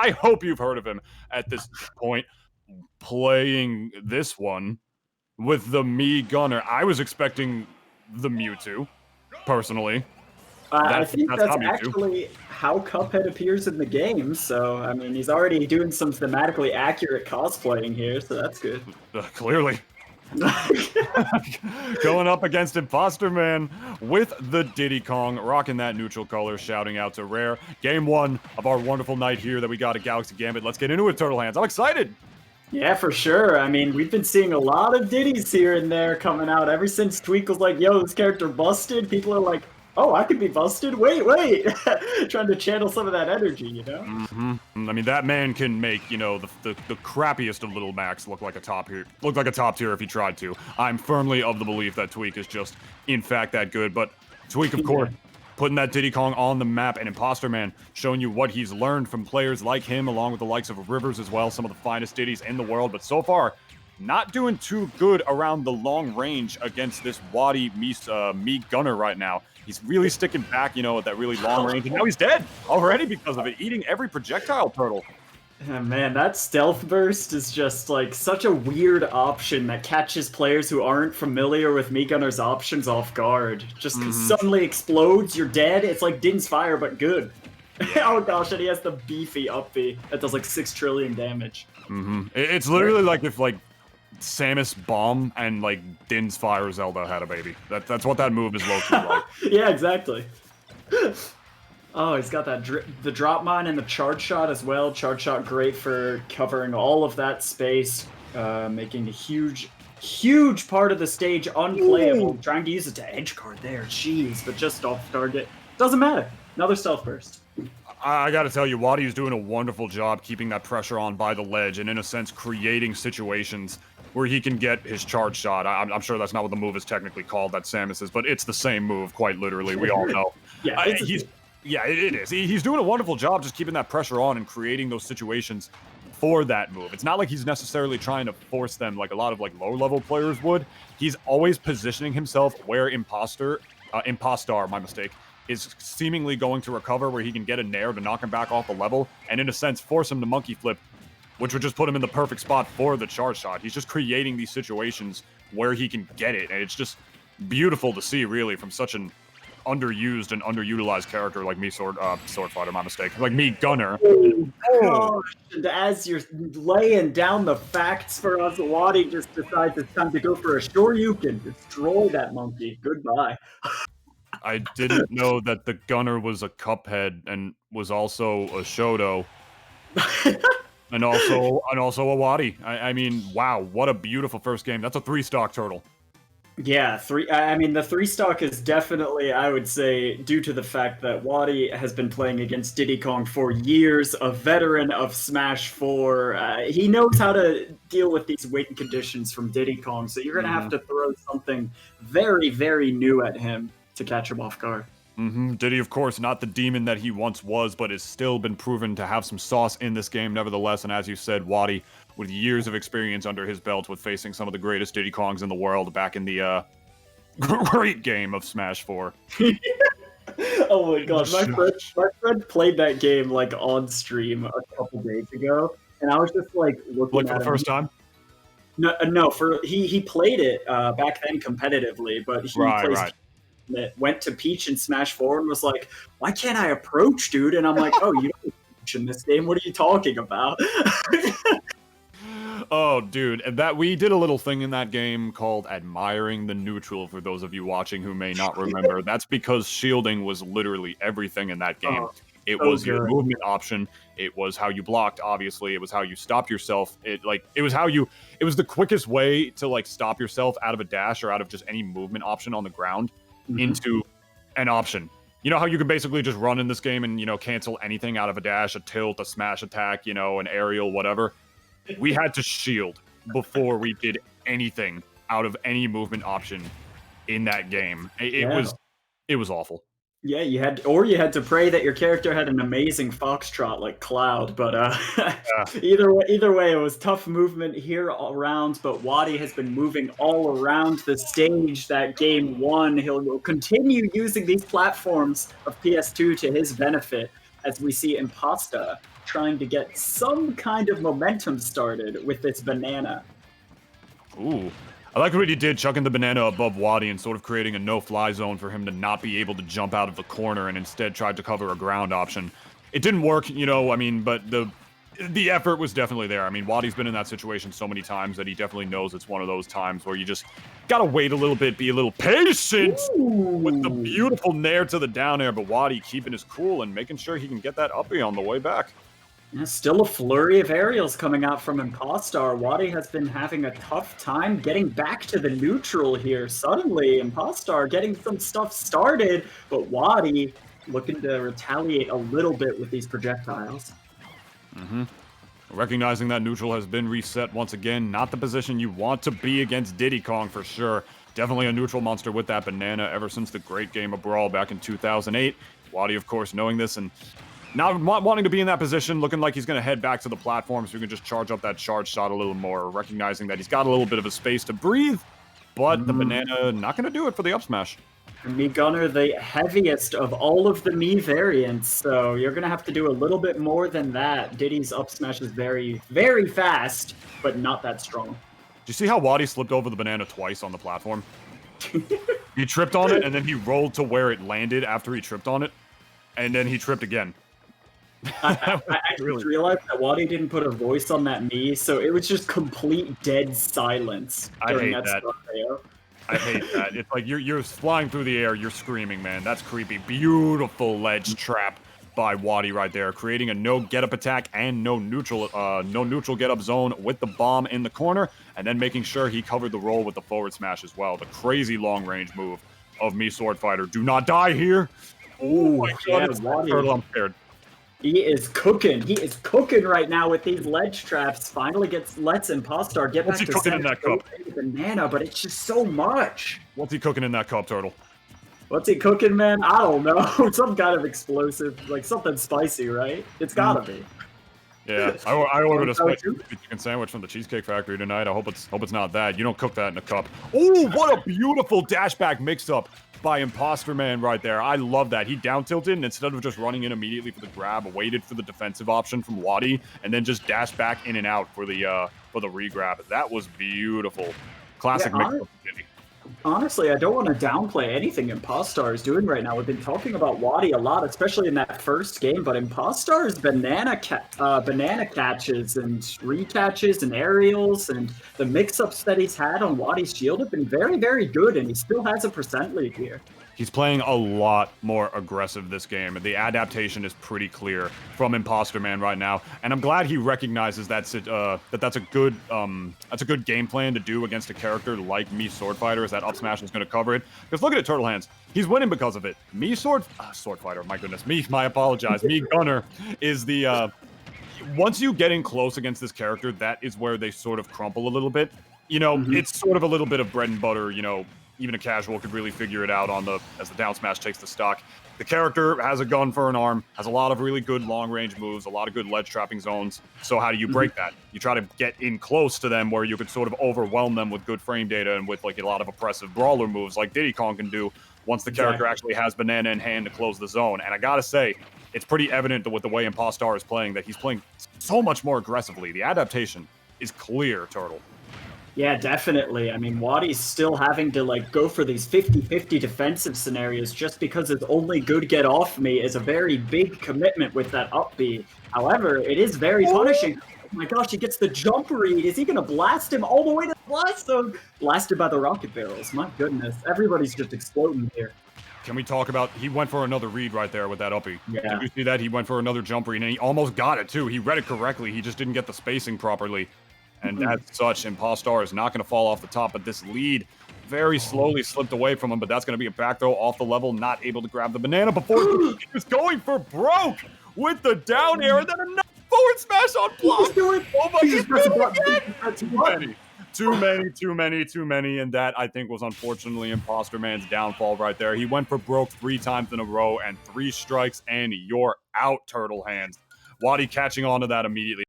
I hope you've heard of him at this point. Playing this one with the Mii Gunner. I was expecting the Mewtwo, personally. I think that's not Mewtwo. actually how Cuphead appears in the game, so, I mean, he's already doing some thematically accurate cosplaying here, so that's good. Clearly. Going up against Imposter Man with the Diddy Kong, rocking that neutral color, shouting out to Rare. Game 1 of our wonderful night here that we got at Galaxy Gambit. Let's get into it, Turtle Hands. I'm excited! Yeah, for sure. I mean, we've been seeing a lot of Diddies here and there coming out ever since Tweak was like, yo, this character busted. People are like, oh, I could be busted. Wait. Trying to channel some of that energy, you know? Mm-hmm. I mean, that man can make, you know, the crappiest of little Macs look like a top tier if he tried to. I'm firmly of the belief that Tweak is just, in fact, that good. But Tweak, of course, putting that Diddy Kong on the map, and Imposter Man showing you what he's learned from players like him, along with the likes of Rivers as well, some of the finest Diddies in the world. But so far, not doing too good around the long range against this WaDi Mii Gunner right now. He's really sticking back, you know, at that really long range, and now he's dead already because of it, eating every projectile, Turtle. Yeah, man, that stealth burst is just like such a weird option that catches players who aren't familiar with Mii Gunner's options off guard. Just suddenly explodes, you're dead. It's like Din's Fire, but good. Oh gosh, and he has the beefy up B that does like 6 trillion damage. It's literally like if like Samus Bomb and like Din's Fire Zelda had a baby. That's what that move is low-key like. Yeah, exactly. Oh, he's got that the drop mine and the charge shot as well. Charge shot great for covering all of that space, making a huge part of the stage unplayable. Ooh. Trying to use it to edge guard there, jeez, but just off target. Doesn't matter. Another stealth burst. I gotta tell you, WaDi is doing a wonderful job keeping that pressure on by the ledge and, in a sense, creating situations where he can get his charge shot. I'm sure that's not what the move is technically called, that Samus is, but it's the same move, quite literally. We all know. Yeah, it is. He's doing a wonderful job just keeping that pressure on and creating those situations for that move. It's not like he's necessarily trying to force them like a lot of like low-level players would. He's always positioning himself where Impostar, my mistake, is seemingly going to recover, where he can get a nair to knock him back off the level, and in a sense force him to monkey flip, which would just put him in the perfect spot for the charge shot. He's just creating these situations where he can get it, and it's just beautiful to see, really, from such an underused and underutilized character like me, Sword Fighter, my mistake, like Mii Gunner. Oh, and as you're laying down the facts for us, WaDi just decides it's time to go for a Shoryuken. Destroy that monkey. Goodbye. I didn't know that the Gunner was a Cuphead and was also a Shoto. and also a WaDi. I mean, wow, what a beautiful first game. That's a 3-stock, Turtle. Yeah, I mean, the 3-stock is definitely, I would say, due to the fact that WaDi has been playing against Diddy Kong for years, a veteran of Smash 4. He knows how to deal with these win conditions from Diddy Kong, so you're going to have to throw something very, very new at him to catch him off guard. Diddy, of course, not the demon that he once was, but has still been proven to have some sauce in this game nevertheless, and as you said, WaDi, with years of experience under his belt with facing some of the greatest Diddy Kongs in the world back in the great game of Smash 4. Oh my god, my friend played that game like on stream a couple days ago, and I was just like looking at for the first time? No, he played it back then competitively, but he went to Peach in Smash 4 and was like, why can't I approach, dude? And I'm like, oh, you don't Peach in this game, what are you talking about? Oh, dude, that we did a little thing in that game called admiring the neutral, for those of you watching who may not remember. That's because shielding was literally everything in that game. It was your movement option. It was how you blocked, obviously. It was how you stopped yourself. It was the quickest way to like stop yourself out of a dash or out of just any movement option on the ground into an option. You know how you can basically just run in this game and, you know, cancel anything out of a dash, a tilt, a smash attack, you know, an aerial, whatever. We had to shield before we did anything out of any movement option in that game. It was awful. Yeah, you had to pray that your character had an amazing foxtrot like Cloud, but either way, it was tough movement here around, but WaDi has been moving all around the stage that game won. He'll continue using these platforms of PS2 to his benefit, as we see Imposta trying to get some kind of momentum started with this banana. Ooh. I like what he did, chucking the banana above WaDi and sort of creating a no-fly zone for him to not be able to jump out of the corner and instead tried to cover a ground option. It didn't work, you know, I mean, but the effort was definitely there. I mean, WaDi's been in that situation so many times that he definitely knows it's one of those times where you just gotta wait a little bit, be a little patient with the beautiful nair to the down air, but WaDi keeping his cool and making sure he can get that uppy on the way back. Yeah, still a flurry of aerials coming out from impostar. WaDi has been having a tough time getting back to the neutral here. Suddenly, impostar getting some stuff started, but WaDi looking to retaliate a little bit with these projectiles. Recognizing that neutral has been reset once again, not the position you want to be against Diddy Kong for sure. Definitely a neutral monster with that banana ever since the great game of Brawl back in 2008. WaDi, of course, knowing this and not wanting to be in that position, looking like he's going to head back to the platform so he can just charge up that charge shot a little more, recognizing that he's got a little bit of a space to breathe, but the banana not going to do it for the up smash. Mii Gunner, the heaviest of all of the Mii variants, so you're going to have to do a little bit more than that. Diddy's up smash is very, very fast, but not that strong. Do you see how WaDi slipped over the banana twice on the platform? He tripped on it, and then he rolled to where it landed after he tripped on it, and then he tripped again. I just realized that WaDi didn't put a voice on that Mii, so it was just complete dead silence during that start AO. I hate that. It's like you're flying through the air, you're screaming, man. That's creepy. Beautiful ledge trap by WaDi right there, creating a no get-up attack and no neutral get-up zone with the bomb in the corner, and then making sure he covered the roll with the forward smash as well. The crazy long-range move of Mii Sword Fighter. Do not die here. Oh my god, it's turtle. I'm scared. He is cooking. He is cooking right now with these ledge traps. Finally lets impostar get What's back he to cooking in that cup? Banana, but it's just so much. What's he cooking in that cup, Turtle? What's he cooking, man? I don't know. Some kind of explosive, like something spicy, right? It's gotta be. Yeah, I ordered a spicy chicken sandwich from the Cheesecake Factory tonight. I hope it's not that. You don't cook that in a cup. Oh, what a beautiful dashback mix-up by Imposter Man right there. I love that. He down tilted, and instead of just running in immediately for the grab, waited for the defensive option from WaDi, and then just dashed back in and out for the re-grab. That was beautiful. Classic mix-up. Honestly, I don't want to downplay anything Impostar is doing right now. We've been talking about WaDi a lot, especially in that first game, but Impostar's banana catches and recatches and aerials and the mix-ups that he's had on WaDi's shield have been very, very good, and he still has a % lead here. He's playing a lot more aggressive this game. The adaptation is pretty clear from Imposter Man right now, and I'm glad he recognizes that's a good game plan to do against a character like Mii Sword Fighter, as that up smash is going to cover it. Because look at it, Turtle Hands. He's winning because of it. Mii Sword Fighter. My goodness, I apologize. Mii Gunner is the once you get in close against this character, that is where they sort of crumple a little bit. You know, it's sort of a little bit of bread and butter. You know, even a casual could really figure it out as the down smash takes the stock. The character has a gun for an arm, has a lot of really good long-range moves, a lot of good ledge trapping zones. So how do you break that? You try to get in close to them where you could sort of overwhelm them with good frame data and with like a lot of oppressive brawler moves like Diddy Kong can do once the character actually has banana in hand to close the zone. And I gotta say, it's pretty evident with the way Impostar is playing that he's playing so much more aggressively. The adaptation is clear, Turtle. Yeah, definitely. I mean, WaDi's still having to like go for these 50-50 defensive scenarios just because his only good get off me is a very big commitment with that up B. However, it is very punishing. Oh my gosh, he gets the jump read. Is he going to blast him all the way to the blast zone? Blasted by the rocket barrels. My goodness. Everybody's just exploding here. Can we talk about, he went for another read right there with that uppy. Yeah. Did you see that? He went for another jump read, and he almost got it too. He read it correctly. He just didn't get the spacing properly. And as such, Impostar is not going to fall off the top, but this lead very slowly slipped away from him, but that's going to be a back throw off the level, not able to grab the banana before he was going for broke with the down air, and then another forward smash on block. Oh my god. Too many, and that, I think, was unfortunately Imposter Man's downfall right there. He went for broke 3 times in a row, and 3 strikes, and you're out, Turtle Hands. WaDi catching on to that immediately.